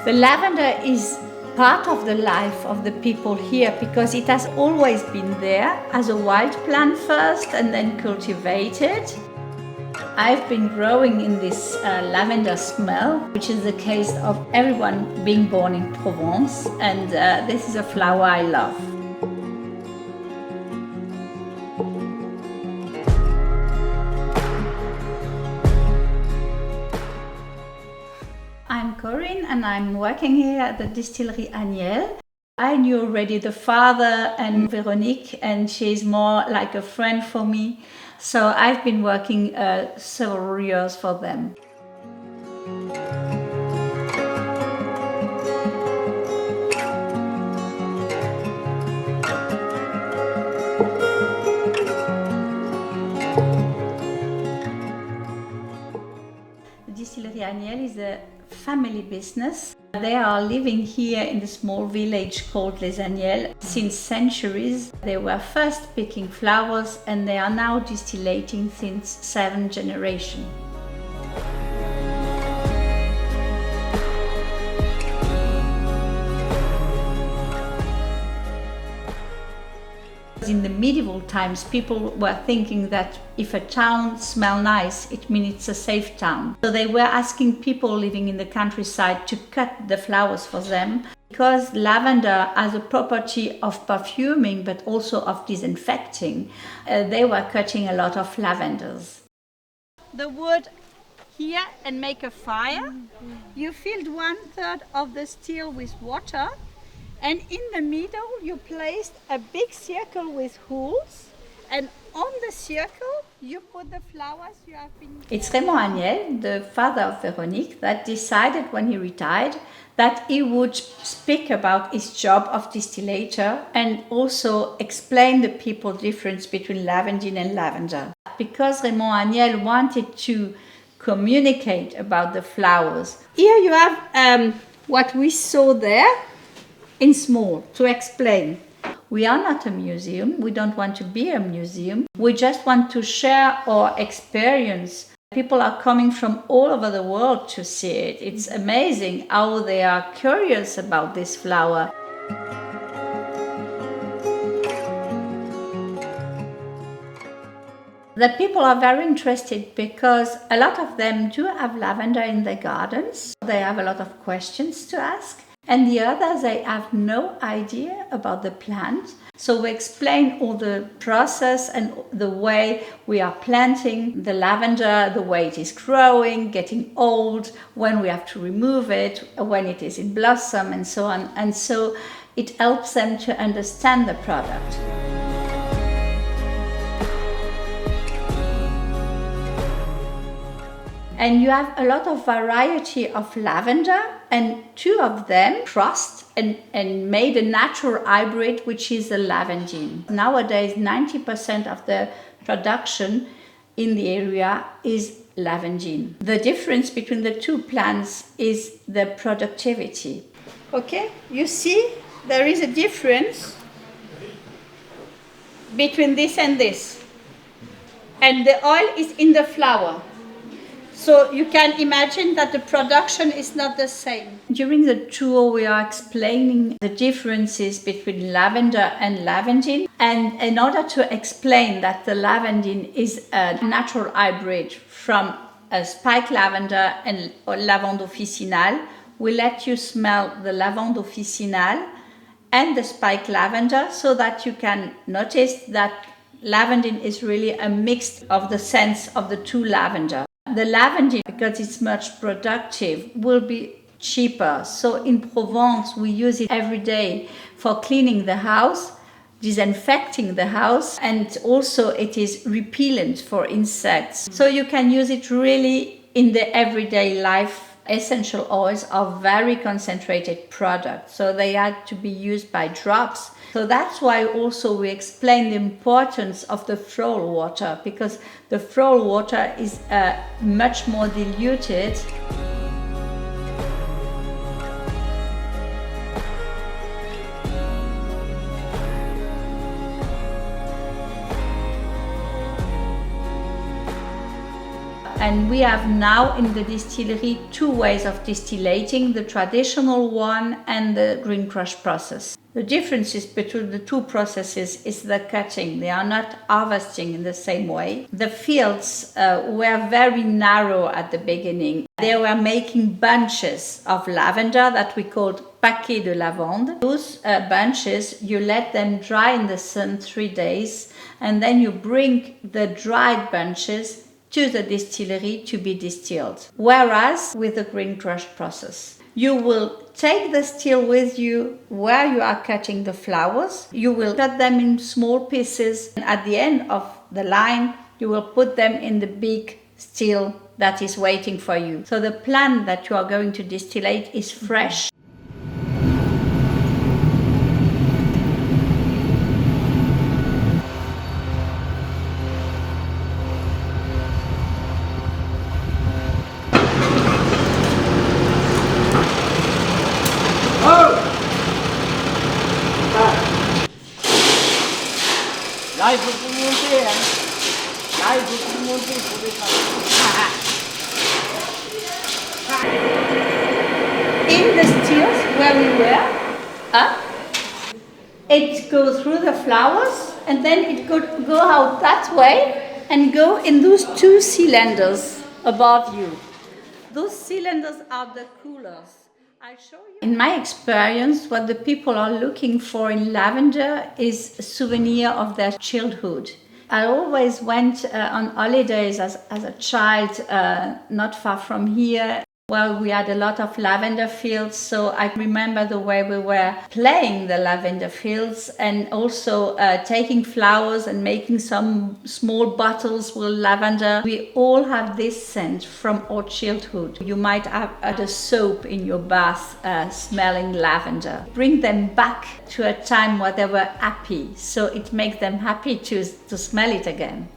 The lavender is part of the life of the people here because it has always been there as a wild plant first and then cultivated. I've been growing in this lavender smell, which is the case of everyone being born in Provence, and this is a flower I love. I'm Corinne and I'm working here at the Distillerie Agnels. I knew already the father and Winicki, and she's more like a friend for me. So I've been working several years for them. The Distillerie Agnels is a family business. They are living here in the small village called Les Agnels since centuries. They were first picking flowers and they are now distillating since 7 generations. In the medieval times, people were thinking that if a town smells nice, it means it's a safe town. So they were asking people living in the countryside to cut the flowers for them because lavender has a property of perfuming but also of disinfecting. They were cutting a lot of lavenders. The wood here and make a fire. You filled 1/3 of the still with water. And in the middle, you placed a big circle with holes, and on the circle, you put the flowers you have been... It's Raymond Agnels, the father of Winicki, that decided when he retired that he would speak about his job of distillator and also explain the people difference between lavandin and lavender. Because Raymond Agnels wanted to communicate about the flowers. Here you have what we saw there, in small, to explain. We are not a museum. We don't want to be a museum. We just want to share our experience. People are coming from all over the world to see it. It's amazing how they are curious about this flower. The people are very interested because a lot of them do have lavender in their gardens. They have a lot of questions to ask. And the others, they have no idea about the plant. So we explain all the process and the way we are planting the lavender, the way it is growing, getting old, when we have to remove it, when it is in blossom, and so on. And so it helps them to understand the product. And you have a lot of variety of lavender, and 2 of them crossed and made a natural hybrid, which is a lavandin. Nowadays, 90% of the production in the area is lavandin. The difference between the 2 plants is the productivity. Okay, you see there is a difference between this and this. And the oil is in the flower. So you can imagine that the production is not the same. During the tour, we are explaining the differences between lavender and lavandin. And in order to explain that the lavandin is a natural hybrid from a spike lavender and lavande officinale, we let you smell the lavande officinale and the spike lavender so that you can notice that lavandin is really a mix of the scents of the 2 lavender. The lavandin, because it's much productive, will be cheaper. So in Provence, we use it every day for cleaning the house, disinfecting the house, and also it is repellent for insects. So you can use it really in the everyday life. Essential oils are very concentrated products, so they had to be used by drops. So that's why also we explain the importance of the floral water, because the floral water is much more diluted. And we have now in the distillery 2 ways of distillating, the traditional one and the green crush process. The differences between the 2 processes is the cutting. They are not harvesting in the same way. The fields were very narrow at the beginning. They were making bunches of lavender that we called paquets de lavande. Those bunches, you let them dry in the sun 3 days, and then you bring the dried bunches to the distillery to be distilled. Whereas with the green crush process, you will take the still with you where you are cutting the flowers. You will cut them in small pieces, and at the end of the line, you will put them in the big still that is waiting for you. So the plant that you are going to distillate is fresh. Là, il faut tout monter, hein. Là, il faut tout monter pour descendre. In the stills where we were, it goes through the flowers and then it could go out that way and go in those 2 cylinders above you. Those cylinders are the coolers. I'll show you. In my experience, what the people are looking for in lavender is a souvenir of their childhood. I always went on holidays as a child, not far from here. Well, we had a lot of lavender fields, so I remember the way we were playing the lavender fields and also taking flowers and making some small bottles with lavender. We all have this scent from our childhood. You might have had a soap in your bath smelling lavender. Bring them back to a time where they were happy, so it makes them happy to smell it again.